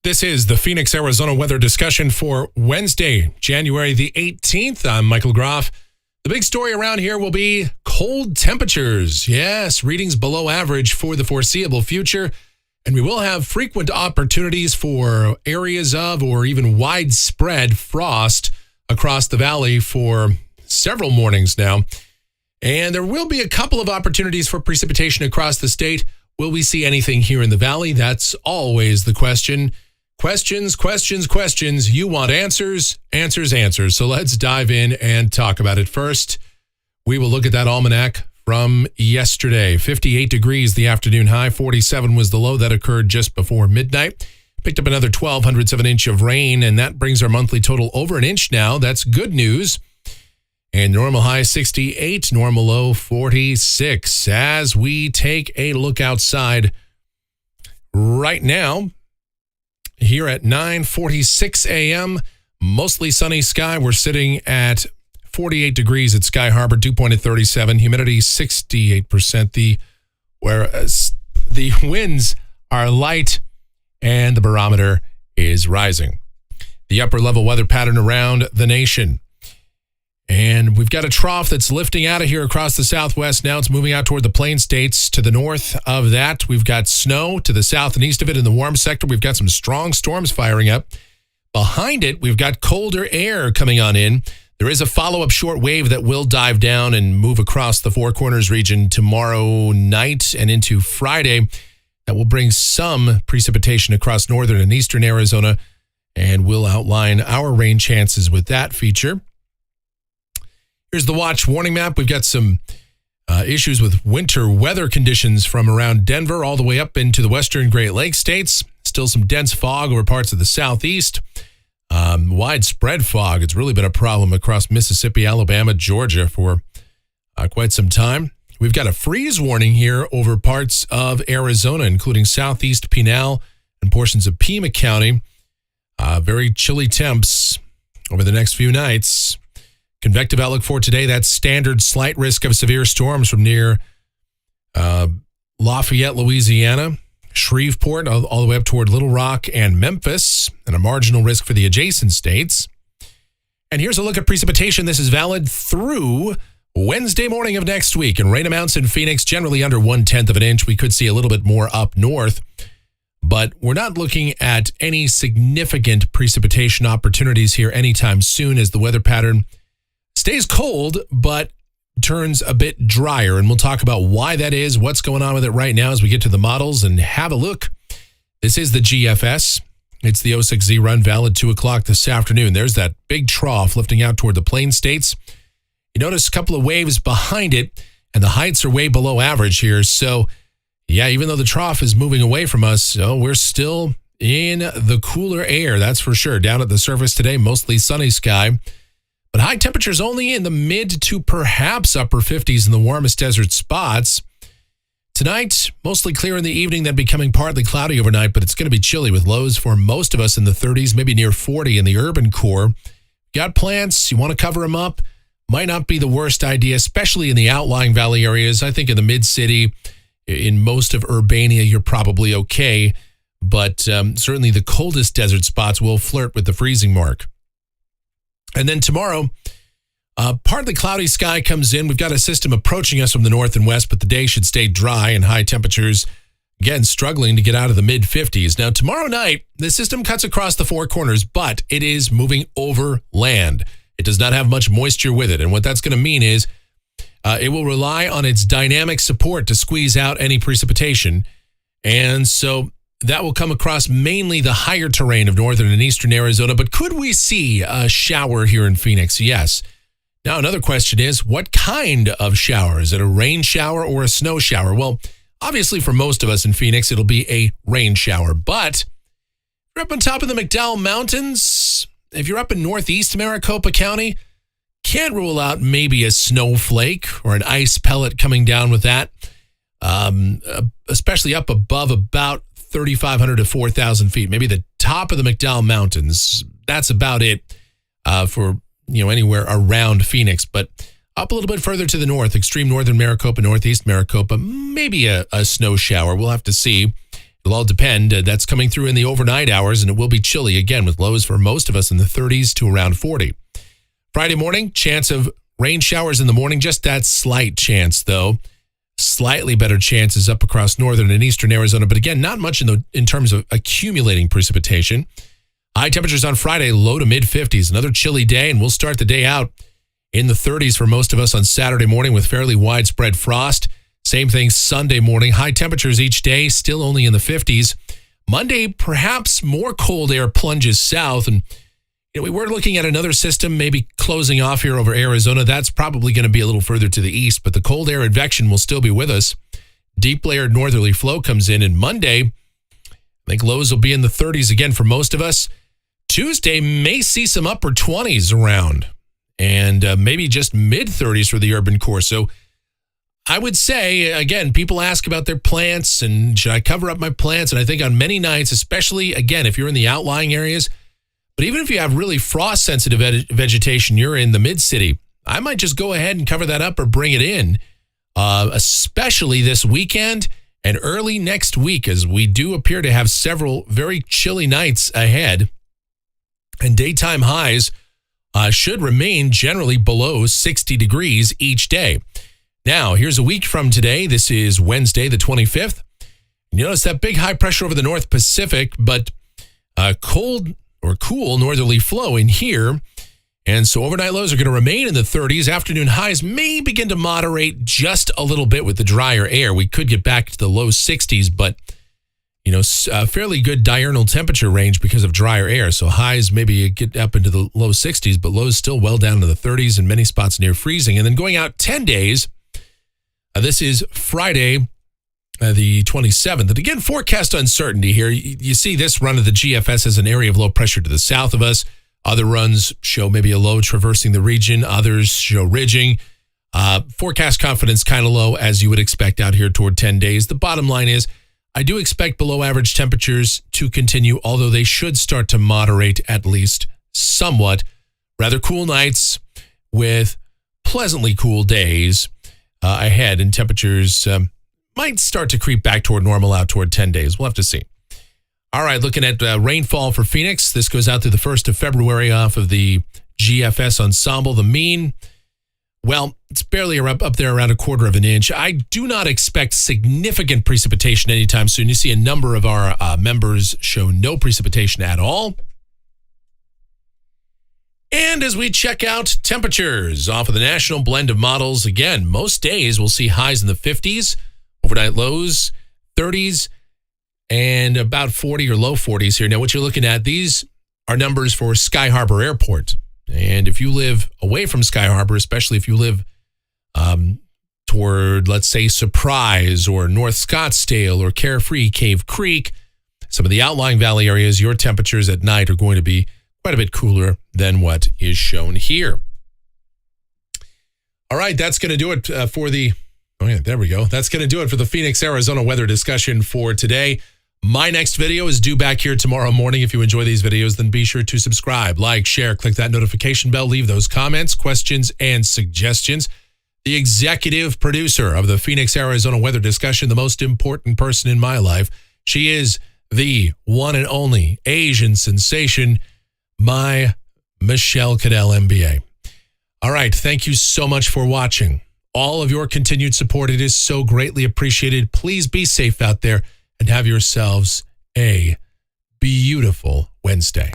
This is the Phoenix, Arizona weather discussion for Wednesday, January the 18th. I'm Michael Groff. The big story around here will be cold temperatures. Yes, readings below average for the foreseeable future. And we will have frequent opportunities for areas of or even widespread frost across the valley for several mornings now. And there will be a couple of opportunities for precipitation across the state. Will we see anything here in the valley? That's always the question. Questions. You want answers. So let's dive in and talk about it. First, we will look at that almanac from yesterday. 58 degrees the afternoon high, 47 was the low. That occurred just before midnight. Picked up another 0.12 of an inch of rain, and that brings our monthly total over an inch now. That's good news. And normal high 68, normal low 46. As we take a look outside right now, here at 9:46 a.m., mostly sunny sky. We're sitting at 48 degrees at Sky Harbor, dew point at 37, humidity 68%. Whereas the winds are light and the barometer is rising. The upper level weather pattern around the nation. And we've got a trough that's lifting out of here across the southwest. Now it's moving out toward the plain states. To the north of that, we've got snow. To the south and east of it in the warm sector, we've got some strong storms firing up. Behind it, we've got colder air coming on in. There is a follow-up short wave that will dive down and move across the Four Corners region tomorrow night and into Friday. That will bring some precipitation across northern and eastern Arizona, and we'll outline our rain chances with that feature. Here's the watch warning map. We've got some issues with winter weather conditions from around Denver all the way up into the western Great Lakes states. Still some dense fog over parts of the southeast. Widespread fog. It's really been a problem across Mississippi, Alabama, Georgia for quite some time. We've got a freeze warning here over parts of Arizona, including southeast Pinal and portions of Pima County. Very chilly temps over the next few nights. Convective outlook for today, that's standard slight risk of severe storms from near Lafayette, Louisiana, Shreveport, all the way up toward Little Rock and Memphis, and a marginal risk for the adjacent states. And here's a look at precipitation. This is valid through Wednesday morning of next week. And rain amounts in Phoenix generally under 1/10 of an inch. We could see a little bit more up north, but we're not looking at any significant precipitation opportunities here anytime soon as the weather pattern stays cold, but turns a bit drier. And we'll talk about why that is, what's going on with it right now as we get to the models and have a look. This is the GFS. It's the 06Z run, valid 2 o'clock this afternoon. There's that big trough lifting out toward the plain states. You notice a couple of waves behind it, and the heights are way below average here. So, yeah, even though the trough is moving away from us, we're still in the cooler air, that's for sure. Down at the surface today, mostly sunny sky. But high temperatures only in the mid to perhaps upper 50s in the warmest desert spots. Tonight, mostly clear in the evening, then becoming partly cloudy overnight, but it's going to be chilly with lows for most of us in the 30s, maybe near 40 in the urban core. Got plants, you want to cover them up, might not be the worst idea, especially in the outlying valley areas. I think in the mid-city, in most of Urbania, you're probably okay, but certainly the coldest desert spots will flirt with the freezing mark. And then tomorrow, partly cloudy sky comes in. We've got a system approaching us from the north and west, but the day should stay dry and high temperatures, again, struggling to get out of the mid-50s. Now, tomorrow night, the system cuts across the Four Corners, but it is moving over land. It does not have much moisture with it. And what that's going to mean is it will rely on its dynamic support to squeeze out any precipitation. And so that will come across mainly the higher terrain of northern and eastern Arizona. But could we see a shower here in Phoenix? Yes. Now, another question is, what kind of shower? Is it a rain shower or a snow shower? Well, obviously for most of us in Phoenix, it'll be a rain shower. But if you're up on top of the McDowell Mountains, if you're up in northeast Maricopa County, can't rule out maybe a snowflake or an ice pellet coming down with that, especially up above about 3,500 to 4,000 feet, maybe the top of the McDowell Mountains. That's about it for anywhere around Phoenix. But up a little bit further to the north, extreme northern Maricopa, northeast Maricopa, maybe a snow shower. We'll have to see. It'll all depend. That's coming through in the overnight hours, and it will be chilly again with lows for most of us in the 30s to around 40. Friday morning, chance of rain showers in the morning, just that slight chance, though. Slightly better chances up across northern and eastern Arizona, but again, not much in terms of accumulating precipitation. High temperatures on Friday, low to mid-50s. Another chilly day, and we'll start the day out in the 30s for most of us on Saturday morning with fairly widespread frost. Same thing Sunday morning. High temperatures each day, still only in the 50s. Monday, perhaps more cold air plunges south, and we were looking at another system maybe closing off here over Arizona. That's probably going to be a little further to the east, but the cold air advection will still be with us. Deep layered northerly flow comes in, and Monday, I think lows will be in the 30s again for most of us. Tuesday may see some upper 20s around, and maybe just mid-30s for the urban core. So I would say, again, people ask about their plants, and should I cover up my plants? And I think on many nights, especially, again, if you're in the outlying areas, but even if you have really frost-sensitive vegetation, you're in the mid-city, I might just go ahead and cover that up or bring it in, especially this weekend and early next week, as we do appear to have several very chilly nights ahead, and daytime highs should remain generally below 60 degrees each day. Now, here's a week from today. This is Wednesday, the 25th. You notice that big high pressure over the North Pacific, but cold or cool northerly flow in here. And so overnight lows are going to remain in the 30s. Afternoon highs may begin to moderate just a little bit with the drier air. We could get back to the low 60s, but a fairly good diurnal temperature range because of drier air. So highs maybe get up into the low 60s, but lows still well down to the 30s in many spots near freezing. And then going out 10 days, this is Friday, the 27th. And again, forecast uncertainty here. You see this run of the GFS as an area of low pressure to the south of us. Other runs show maybe a low traversing the region. Others show ridging. Forecast confidence kind of low, as you would expect out here toward 10 days. The bottom line is, I do expect below average temperatures to continue, although they should start to moderate at least somewhat. Rather cool nights with pleasantly cool days ahead, and temperatures might start to creep back toward normal out toward 10 days. We'll have to see. All right, looking at rainfall for Phoenix. This goes out through the 1st of February off of the GFS ensemble. The mean, well, it's barely up there around 1/4 inch. I do not expect significant precipitation anytime soon. You see a number of our members show no precipitation at all. And as we check out temperatures off of the national blend of models, again, most days we'll see highs in the 50s, overnight lows, 30s, and about 40 or low 40s here. Now, what you're looking at, these are numbers for Sky Harbor Airport. And if you live away from Sky Harbor, especially if you live toward, let's say, Surprise or North Scottsdale or Carefree, Cave Creek, some of the outlying valley areas, your temperatures at night are going to be quite a bit cooler than what is shown here. All right, that's going to do it for the... Oh, yeah, there we go. That's going to do it for the Phoenix, Arizona weather discussion for today. My next video is due back here tomorrow morning. If you enjoy these videos, then be sure to subscribe, like, share, click that notification bell, leave those comments, questions, and suggestions. The executive producer of the Phoenix, Arizona weather discussion, the most important person in my life. She is the one and only Asian sensation, my Michelle Cadell, MBA. All right, thank you so much for watching. All of your continued support, it is so greatly appreciated. Please be safe out there and have yourselves a beautiful Wednesday.